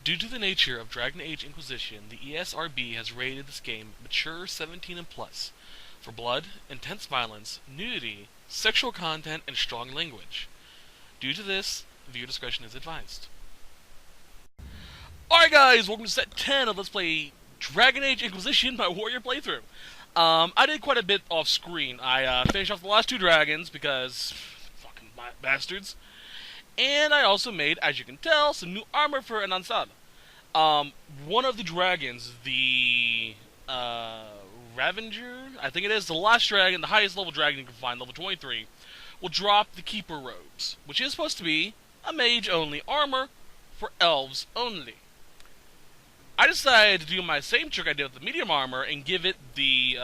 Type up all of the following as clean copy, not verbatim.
Due to the nature of Dragon Age Inquisition, the ESRB has rated this game mature 17 and plus for blood, intense violence, nudity, sexual content, and strong language. Due to this, viewer discretion is advised. Alright guys, welcome to set 10 of Let's Play Dragon Age Inquisition, my warrior playthrough. I did quite a bit off screen. I finished off the last two dragons because fucking bastards. And I also made, as you can tell, some new armor for an Ansal. One of the dragons, the Ravenger, I think it is, the last dragon, the highest level dragon you can find, level 23, will drop the Keeper robes, which is supposed to be a mage-only armor for elves only. I decided to do my same trick I did with the medium armor and give it the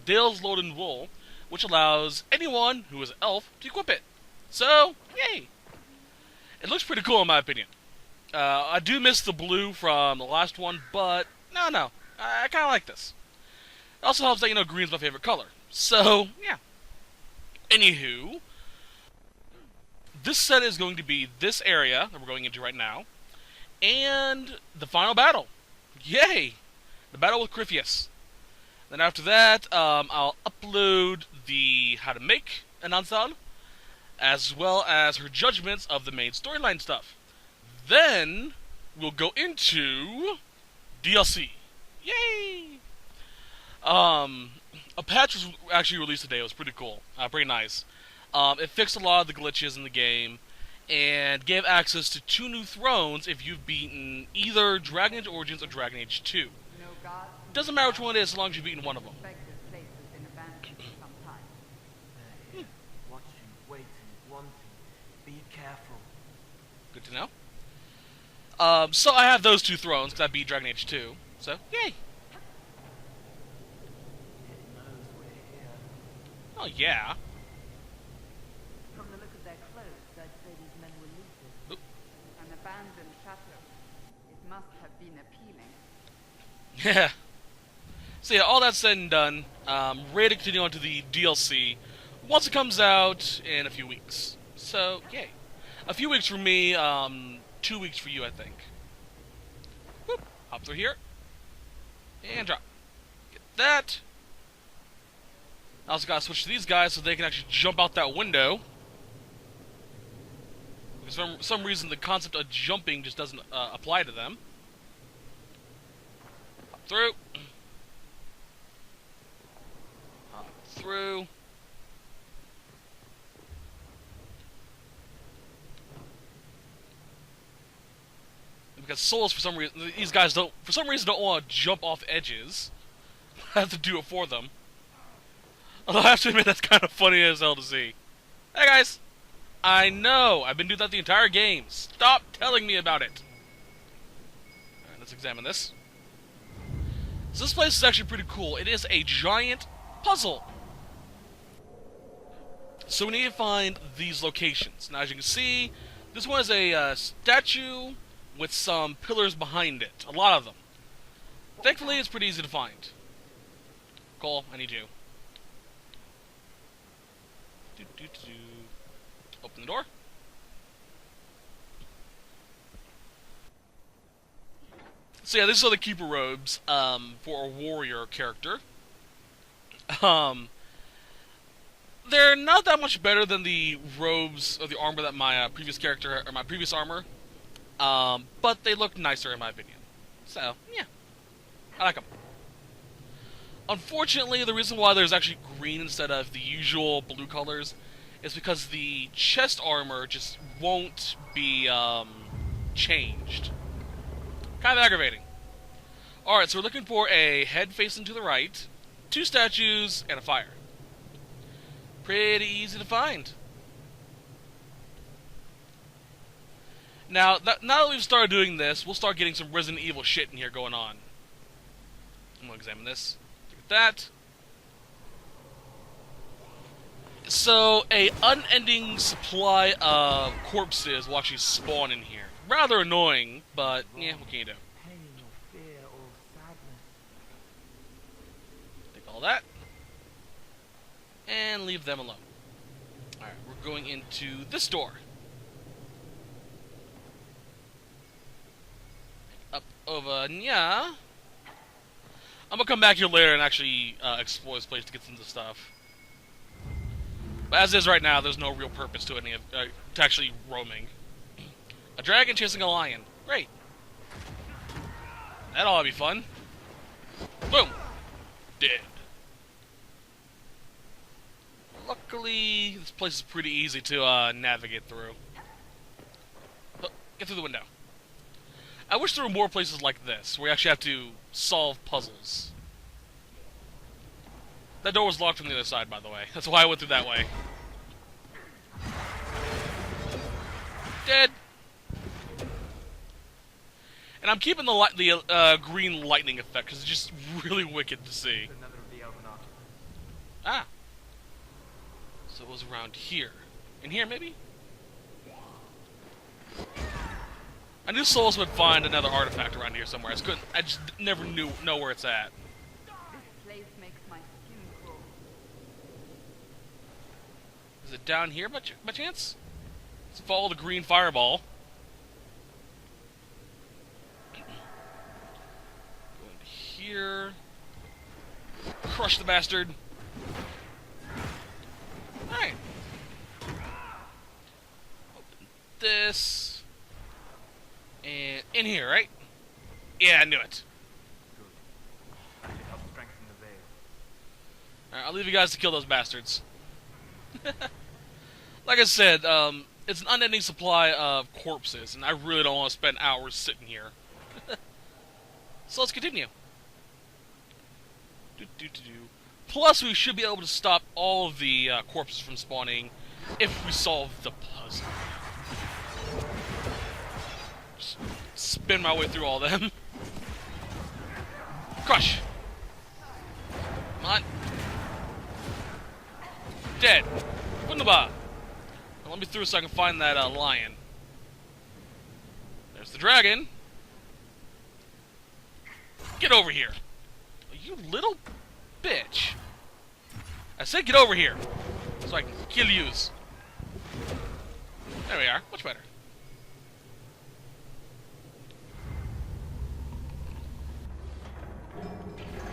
Dale's Loden wool, which allows anyone who is an elf to equip it. So, yay! It looks pretty cool in my opinion. I do miss the blue from the last one, but no, I kind of like this. It also helps that, green's my favorite color. So, yeah. Anywho, this set is going to be this area that we're going into right now, and the final battle. Yay! The battle with Crifius. Then after that, I'll upload the how to make an Ansal, as well as her judgments of the main storyline stuff. Then, we'll go into DLC. Yay! A patch was actually released today. It was pretty cool. Pretty nice. It fixed a lot of the glitches in the game, and gave access to 2 new thrones if you've beaten either Dragon Age Origins or Dragon Age 2. Doesn't matter which one it is, as long as you've beaten one of them. Watching, waiting, wanting. Be careful. Good to know. So I have those 2 thrones, because I beat Dragon Age 2. So, yay! It knows we're here. Oh, yeah. From the look of their clothes, I'd say these men were looted. An abandoned chateau. It must have been appealing. Yeah. So yeah, all that said and done, ready to continue on to the DLC once it comes out in a few weeks. So, yay. A few weeks for me, 2 weeks for you, I think. Whoop. Hop through here. And drop. Get that. I also gotta switch to these guys so they can actually jump out that window. Because for some reason the concept of jumping just doesn't apply to them. Hop through. Hop through. Because souls, for some reason, these guys don't want to jump off edges. I have to do it for them. Although I have to admit, that's kind of funny as hell to see. Hey guys! I know! I've been doing that the entire game. Stop telling me about it! Alright, let's examine this. So this place is actually pretty cool. It is a giant puzzle. So we need to find these locations. Now as you can see, this one is a statue with some pillars behind it. A lot of them. Thankfully, it's pretty easy to find. Cole, I need you. Open the door. So yeah, these are the Keeper robes for a warrior character. They're not that much better than the robes or the armor that my previous character or my previous armor, but they look nicer in my opinion. So yeah, I like them. Unfortunately, the reason why there's actually green instead of the usual blue colors is because the chest armor just won't be changed. Kind of aggravating. Alright, so we're looking for a head facing to the right, 2 statues, and a fire. Pretty easy to find. Now that we've started doing this, we'll start getting some Resident Evil shit in here going on. I'm gonna examine this. Look at that. So, a unending supply of corpses will actually spawn in here. Rather annoying, but yeah, what can you do? Pain or fear or sadness. Take all that. And leave them alone. Alright, we're going into this door. over yeah. I'm gonna come back here later and actually explore this place to get some of the stuff. But as is right now, there's no real purpose to any of to actually roaming. A dragon chasing a lion. Great. That ought to be fun. Boom. Dead. Luckily, this place is pretty easy to navigate through. Oh, get through the window. I wish there were more places like this, where you actually have to solve puzzles. That door was locked from the other side, by the way. That's why I went through that way. Dead. And I'm keeping the green lightning effect, because it's just really wicked to see. Another of the Elven archers. Ah. So it was around here. In here, maybe? I knew Souls would find another artifact around here somewhere. I just never know where it's at. This place makes my skin crawl. Is it down here by chance? Let's follow the green fireball. Go into here. Crush the bastard. Alright. Open this. And in here, right? Yeah, I knew it. Good. That should help strengthen the veil. Alright, I'll leave you guys to kill those bastards. Like I said, it's an unending supply of corpses, and I really don't want to spend hours sitting here. So let's continue. Plus, we should be able to stop all of the corpses from spawning if we solve the puzzle. Just spin my way through all of them. Crush! Come on. Dead. Wunderbar. Now let me through so I can find that lion. There's the dragon. Get over here. You little bitch. I said get over here. So I can kill yous. There we are. Much better.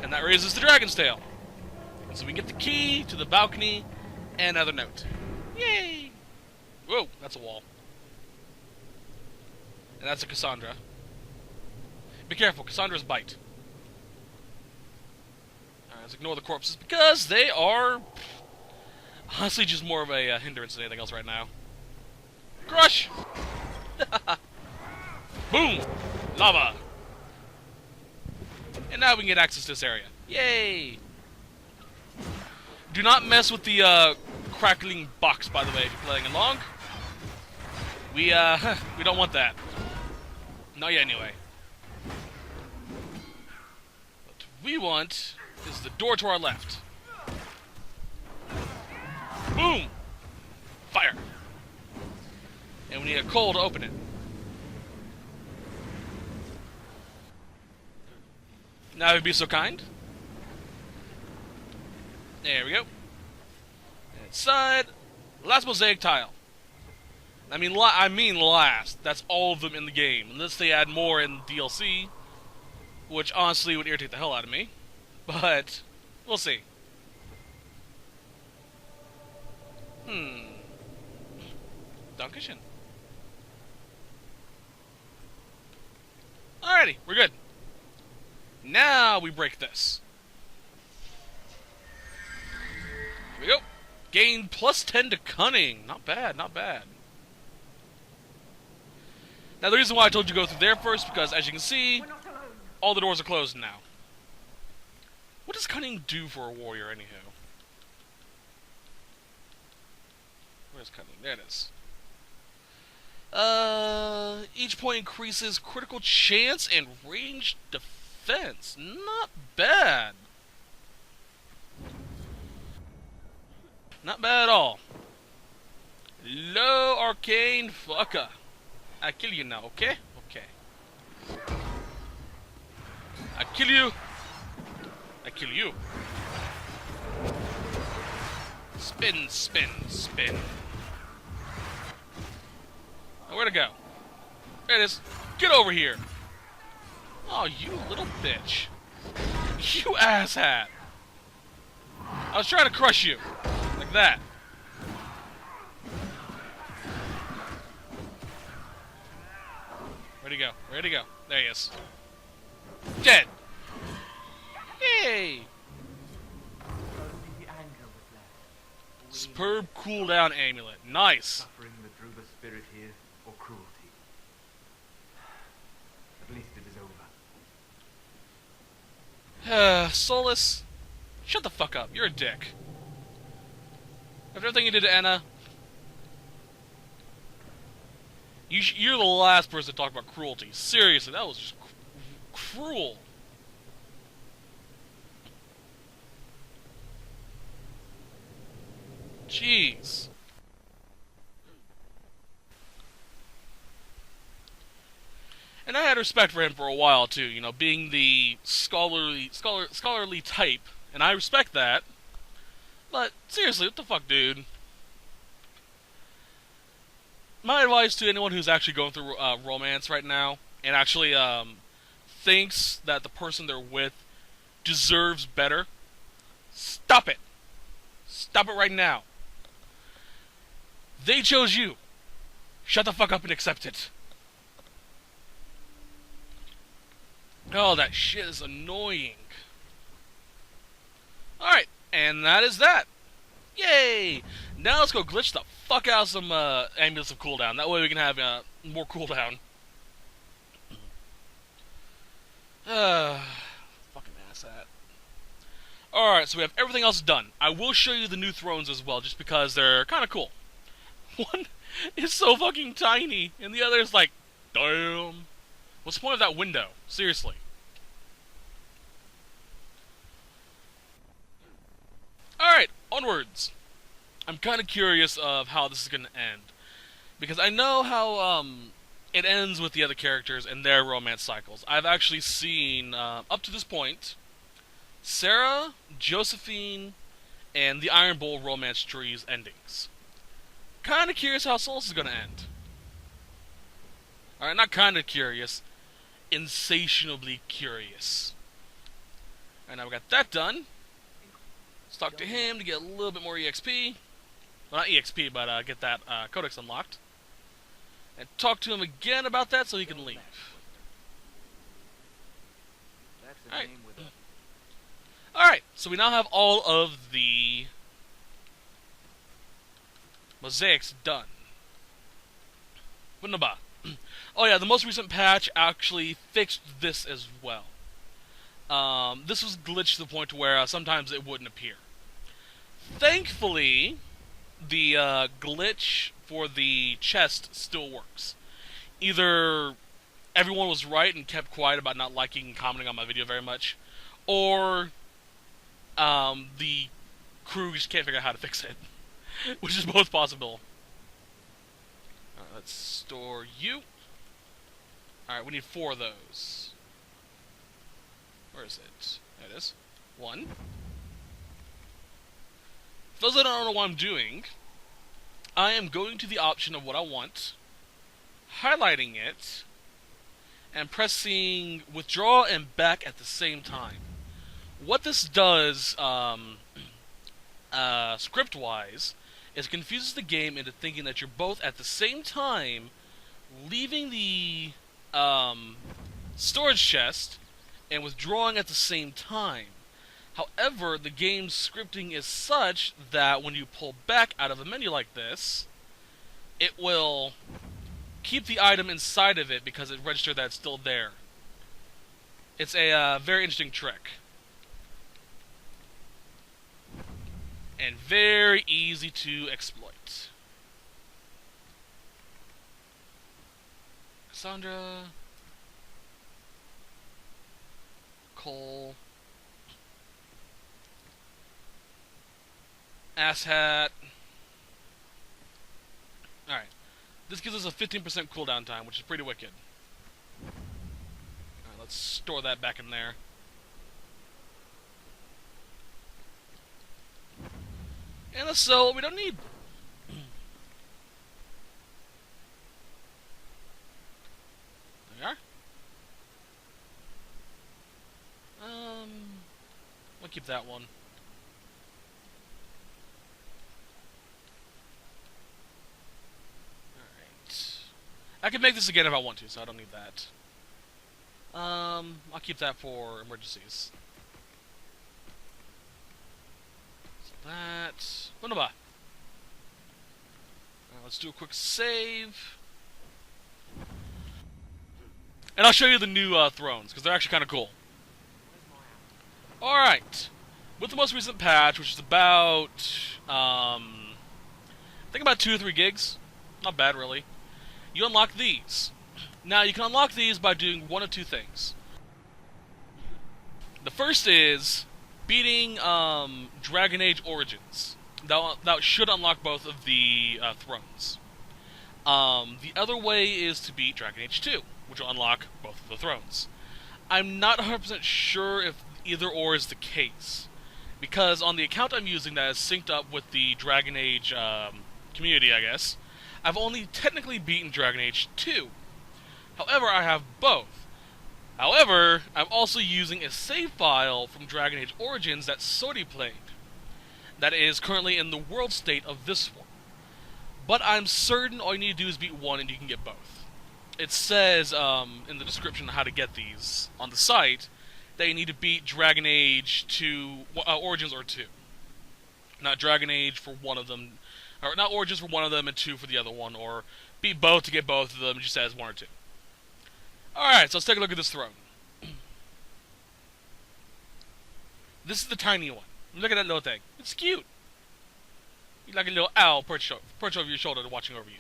And that raises the dragon's tail. And so we get the key to the balcony and another note. Yay! Whoa, that's a wall. And that's a Cassandra. Be careful, Cassandra's bite. Alright, let's ignore the corpses because they are honestly just more of a hindrance than anything else right now. Crush! Boom! Lava! And now we can get access to this area. Yay! Do not mess with the crackling box, by the way, if you're playing along. We don't want that. Not yet, anyway. What we want is the door to our left. Boom! Fire! And we need a coal to open it. Now, if you'd be so kind. There we go. Inside, last mosaic tile. I mean last. That's all of them in the game, unless they add more in DLC, which honestly would irritate the hell out of me. But we'll see. Dankeschön. Alrighty, we're good. Now we break this. Here we go. Gain plus 10 to cunning. Not bad, not bad. Now the reason why I told you to go through there first, because as you can see, all the doors are closed now. What does cunning do for a warrior, anywho? Where's cunning? There it is. Each point increases critical chance and range defense. Not bad. Not bad at all. Low arcane fucker. I kill you now, okay? Okay. I kill you. I kill you. Spin, spin, spin. Now, where to go? There it is. Get over here. Oh, you little bitch. You asshat. I was trying to crush you. Like that. Where'd he go? Where'd he go? There he is. Dead! Yay! Only the anger was left. Superb cooldown amulet. Nice! Suffering that drew the spirit here, or cruelty. At least it is over. Solus, shut the fuck up. You're a dick. After everything you did to Anna, you're the last person to talk about cruelty. Seriously, that was just cruel. Jeez. And I had respect for him for a while too, you know, being the scholarly type, and I respect that. But seriously, what the fuck, dude? My advice to anyone who's actually going through romance right now, and actually thinks that the person they're with deserves better, stop it. Stop it right now. They chose you. Shut the fuck up and accept it. Oh, that shit is annoying. Alright, and that is that. Yay! Now let's go glitch the fuck out of some amulets of cooldown. That way we can have more cooldown. Fucking asshat. Alright, so we have everything else done. I will show you the new thrones as well, just because they're kind of cool. One is so fucking tiny, and the other is like, damn. What's the point of that window? Seriously. Alright, onwards. I'm kind of curious of how this is going to end. Because I know how it ends with the other characters and their romance cycles. I've actually seen, up to this point, Sarah, Josephine, and the Iron Bowl romance tree's endings. Kind of curious how Solus is going to end. Alright, not kind of curious. Insatiably curious. Alright, now we got that done. Let's talk to him to get a little bit more EXP. Well, not EXP, but get that codex unlocked. And talk to him again about that so he can leave. Alright. Alright, so we now have all of the mosaics done. Wunderbar. Oh yeah, the most recent patch actually fixed this as well. This was glitched to the point where sometimes it wouldn't appear. Thankfully, the glitch for the chest still works. Either everyone was right and kept quiet about not liking and commenting on my video very much, or the crew just can't figure out how to fix it. Which is both possible. Alright, let's store you. Alright, we need 4 of those. Where is it? There it is. 1. For those that don't know what I'm doing, I am going to the option of what I want, highlighting it, and pressing withdraw and back at the same time. What this does, script-wise, is it confuses the game into thinking that you're both at the same time leaving the storage chest and withdrawing at the same time. However, the game's scripting is such that when you pull back out of a menu like this, it will keep the item inside of it because it registered that it's still there. It's a very interesting trick. And very easy to exploit. Cassandra. Cole. Asshat. Alright. This gives us a 15% cooldown time, which is pretty wicked. Alright, let's store that back in there. And let's sell what we don't need. There we are. keep that one. Alright. I can make this again if I want to, so I don't need that. I'll keep that for emergencies. So that... Wunderbar. Let's do a quick save. And I'll show you the new thrones, because they're actually kind of cool. Alright. With the most recent patch, which is about... I think about 2 or 3 gigs. Not bad, really. You unlock these. Now, you can unlock these by doing one of 2 things. The first is beating Dragon Age Origins. That should unlock both of the thrones. The other way is to beat Dragon Age 2, which will unlock both of the thrones. I'm not 100% sure if either or is the case, because on the account I'm using that is synced up with the Dragon Age community, I guess, I've only technically beaten Dragon Age 2. However, I have both. However, I'm also using a save file from Dragon Age Origins that Sodi played, that is currently in the world state of this one. But I'm certain all you need to do is beat one and you can get both. It says in the description how to get these on the site that you need to beat Dragon Age 2, Origins or 2. Not Dragon Age for one of them, or not Origins for one of them and 2 for the other one, or beat both to get both of them, it just says 1 or 2. Alright, so let's take a look at this throne. This is the tiny one. Look at that little thing. It's cute. You're like a little owl perched over your shoulder watching over you.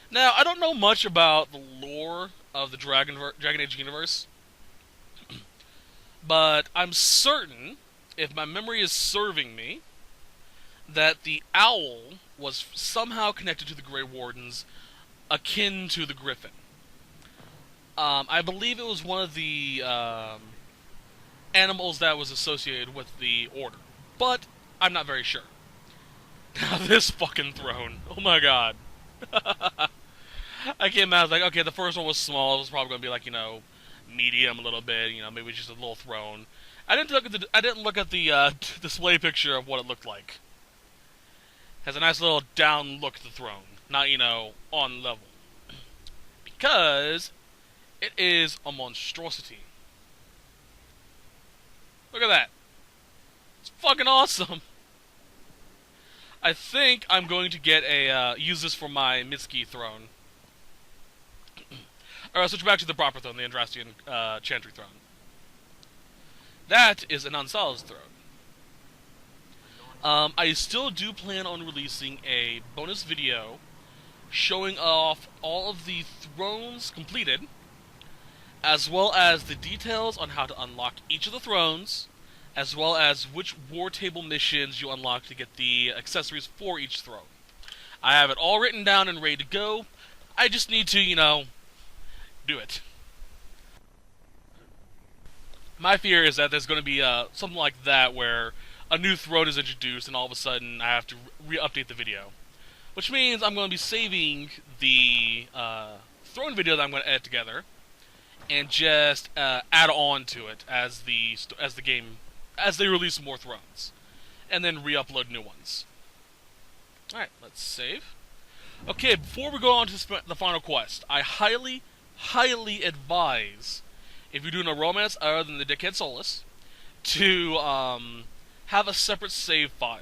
Now, I don't know much about the lore of the Dragon Age universe, but I'm certain, if my memory is serving me, that the owl was somehow connected to the Grey Wardens, akin to the Griffin. I believe it was one of the animals that was associated with the Order, but I'm not very sure. Now this fucking throne, oh my god. I came out like, okay, the first one was small, it was probably gonna be like, you know, medium a little bit, you know, maybe just a little throne. I didn't look at the display picture of what it looked like. Has a nice little down look to the throne, not, you know, on level. Because it is a monstrosity. Look at that. It's fucking awesome. I think I'm going to get a, use this for my Mitsuki throne. Alright, switch back to the proper throne, the Andrastian Chantry throne. That is an Ansal's throne. I still do plan on releasing a bonus video showing off all of the thrones completed, as well as the details on how to unlock each of the thrones, as well as which war table missions you unlock to get the accessories for each throne. I have it all written down and ready to go. I just need to, you know, do it. My fear is that there's going to be something like that where a new throne is introduced and all of a sudden I have to re-update the video. Which means I'm going to be saving the throne video that I'm going to edit together and just add on to it as they release more thrones, and then re-upload new ones. Alright, let's save. Okay, before we go on to the final quest, I highly, highly advise, if you're doing a romance other than the Dickhead Solus, to have a separate save file.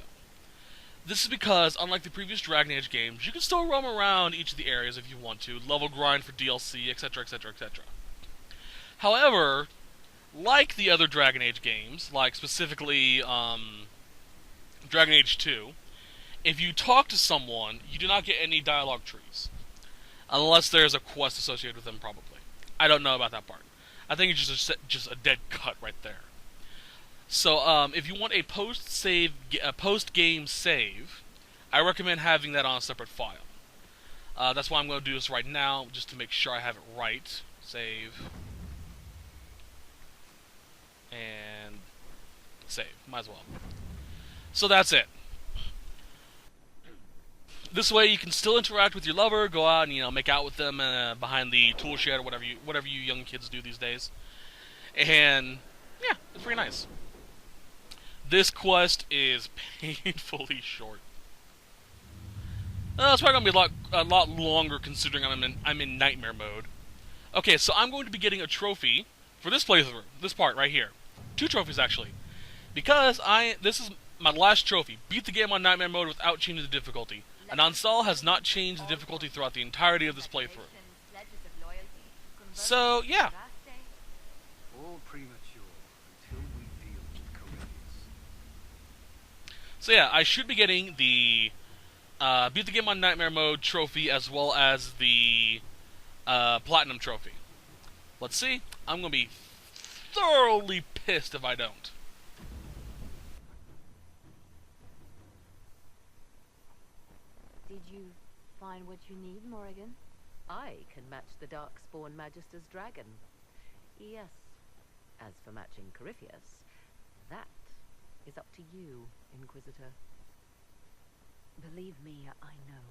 This is because, unlike the previous Dragon Age games, you can still roam around each of the areas if you want to, level grind for DLC, etc, etc, etc. However, like the other Dragon Age games, like specifically Dragon Age 2, if you talk to someone, you do not get any dialogue trees. Unless there's a quest associated with them, probably. I don't know about that part. I think it's just a dead cut right there. So, if you want a post-game save, I recommend having that on a separate file. That's why I'm going to do this right now, just to make sure I have it right. Save. And save. Might as well. So that's it. This way you can still interact with your lover, go out and, you know, make out with them behind the tool shed or whatever you young kids do these days. And yeah, it's pretty nice. This quest is painfully short. It's probably gonna be a lot longer considering I'm in nightmare mode. Okay, so I'm going to be getting a trophy for this playthrough, this part right here. 2 trophies actually, because this is my last trophy. Beat the game on nightmare mode without changing the difficulty. And Ansal has not changed the difficulty throughout the entirety of this playthrough. So yeah. All premature until we deal with Corinthians. So yeah, I should be getting the beat the game on nightmare mode trophy as well as the platinum trophy. Let's see. I'm gonna be thoroughly pissed if I don't. Did you find what you need, Morrigan? I can match the Darkspawn Magister's dragon. Yes. As for matching Corypheus, that is up to you, Inquisitor. Believe me, I know.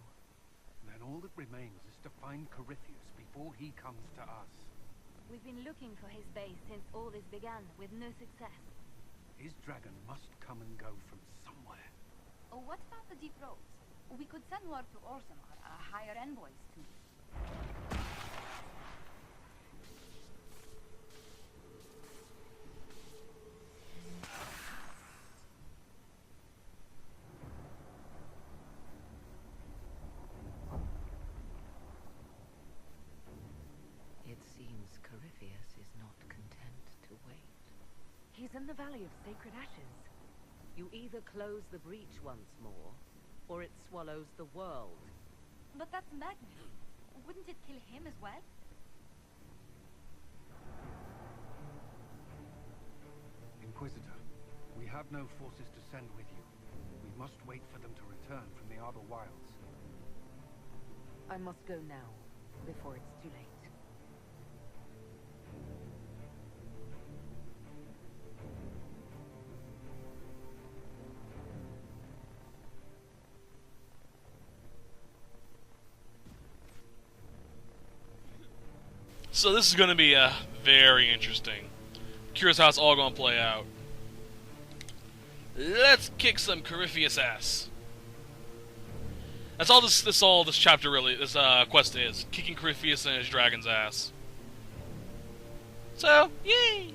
Then all that remains is to find Corypheus before he comes to us. We've been looking for his base since all this began, with no success. His dragon must come and go from somewhere. Oh, what about the deep roads? We could send word to Orzammar, hire envoys to. It seems Corypheus is not content to wait. He's in the Valley of Sacred Ashes. You either close the breach once more, or it swallows the world. But that's Magnus. Wouldn't it kill him as well? Inquisitor, we have no forces to send with you. We must wait for them to return from the Arbor Wilds. I must go now, before it's too late. So this is going to be very interesting. Curious how it's all going to play out. Let's kick some Corypheus ass. That's all this chapter really, this quest is. Kicking Corypheus and his dragon's ass. So, yay!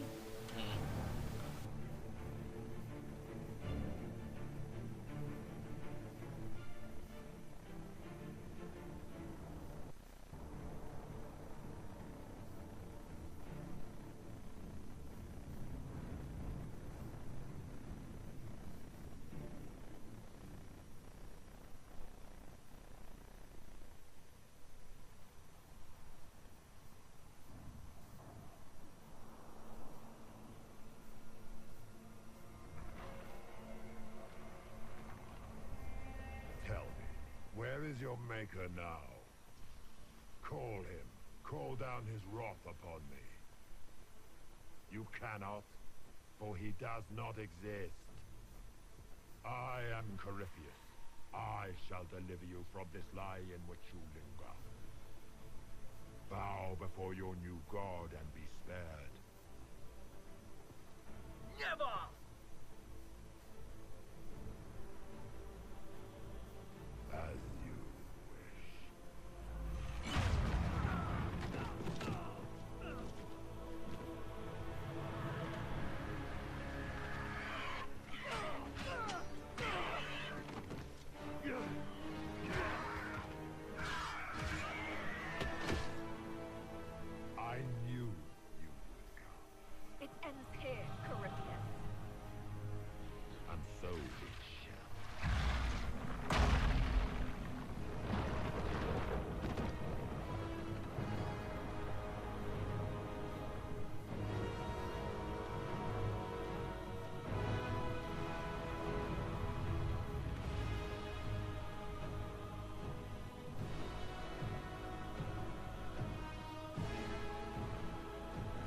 Tell me, where is your maker now? Call him. Call down his wrath upon me. You cannot, for he does not exist. I am Corypheus. I shall deliver you from this lie in which you linger. Bow before your new god and be spared. Never! As you wish. I knew you would come, It ends here, Corypheus. and so it shall.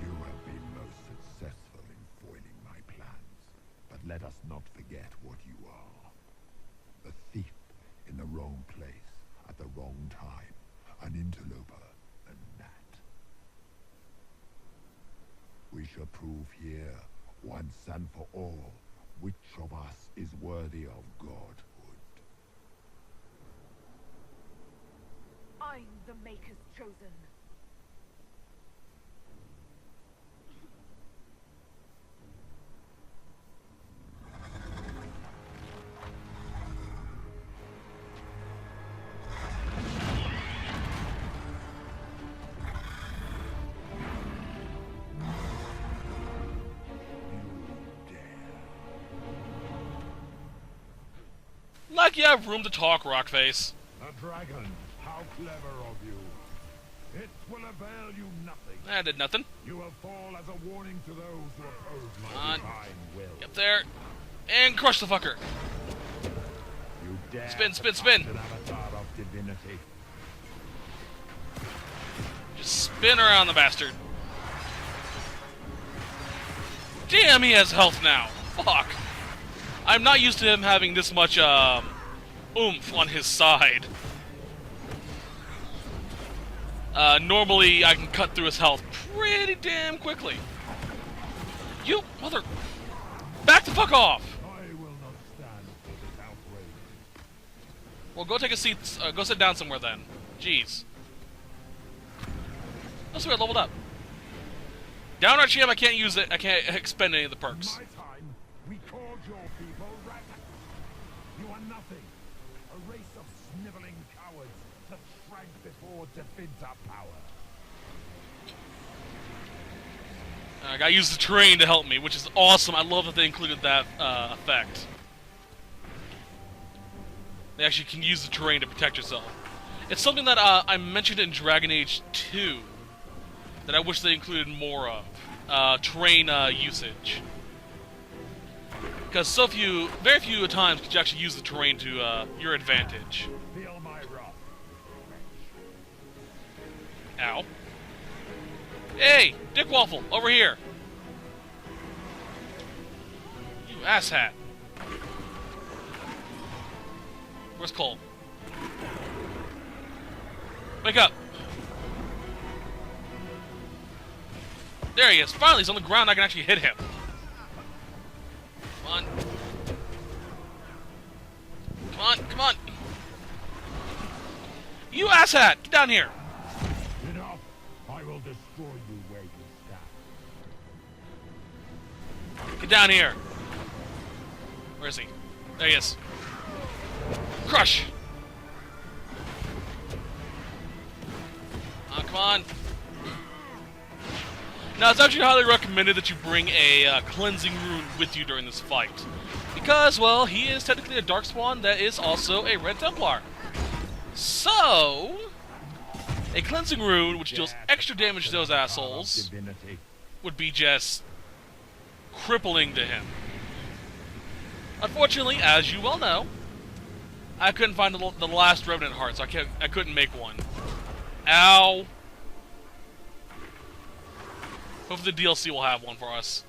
You have been most successful in foiling my plans, but let us not forget what you are. A thief in the wrong place at the wrong time, an interloper, a gnat. We shall prove here, once and for all, Which of us is worthy of godhood? I'm the Maker's chosen. Like you have room to talk, Rockface. A dragon, how clever of you. It will avail you nothing. I did nothing. You will fall as a warning to those who oppose my Come on. divine will. Get up there. And crush the fucker. You dare Spin, spin, to spin. touch an avatar of divinity. Just spin around the bastard. Damn, he has health now. Fuck. I'm not used to him having this much, oomph on his side. Normally, I can cut through his health pretty damn quickly. You mother... Back the fuck off! I will not stand for this outrage. Well, go take a seat, go sit down somewhere then. Jeez. Oh, sweet, I leveled up. Down RGM, I can't use it, I can't expend any of the perks. In my time, we called your people rat. You are nothing. A race of sniveling cowards that shrank before Definta power. I gotta use the terrain to help me, which is awesome. I love that they included that effect. They actually can use the terrain to protect yourself. It's something that I mentioned in Dragon Age 2 that I wish they included more of. Terrain usage. Because very few times could you actually use the terrain to your advantage. Feel my wrath. Ow. Hey, Dick Waffle, over here. You asshat. Where's Cole? Wake up. There he is. Finally, he's on the ground. I can actually hit him. Come on. Come on, come on. You asshat! Get down here. Enough. I will destroy you where you stand. Get down here. Where is he? There he is. Crush! Oh, come on. Now, it's actually highly recommended that you bring a cleansing rune with you during this fight. Because, well, he is technically a Darkspawn that is also a Red Templar. So, a cleansing rune, which deals extra damage to those assholes, would be just crippling to him. Unfortunately, as you well know, I couldn't find the last Revenant Heart, so I couldn't make one. Ow. Hopefully the DLC will have one for us.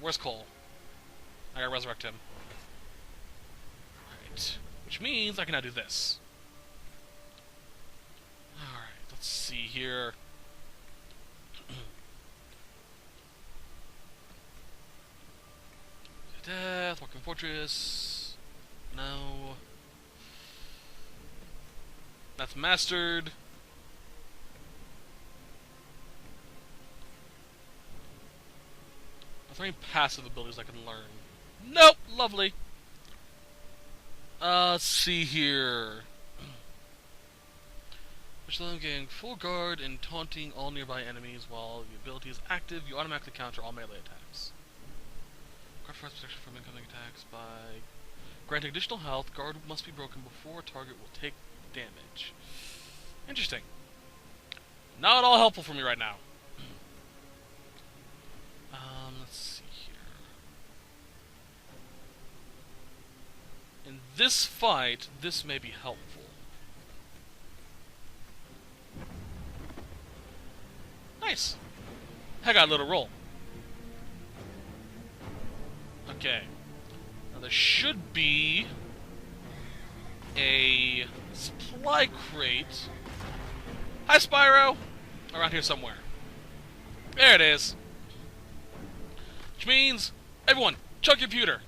Where's Cole? I gotta resurrect him. Alright. Which means I can now do this. Alright, let's see here. Death, Walking Fortress. No. That's mastered. Are there any passive abilities I can learn? Nope! Lovely. Let's see here. Which allows getting full guard and taunting all nearby enemies while the ability is active. You automatically counter all melee attacks. Guard provides protection from incoming attacks by granting additional health. Guard must be broken before a target will take damage. Interesting. Not at all helpful for me right now. Let's see here. In this fight, this may be helpful. Nice. I got a little roll. Okay. Now there should be a supply crate. Hi, Spyro! Around here somewhere. There it is. Which means, everyone, chug your computer.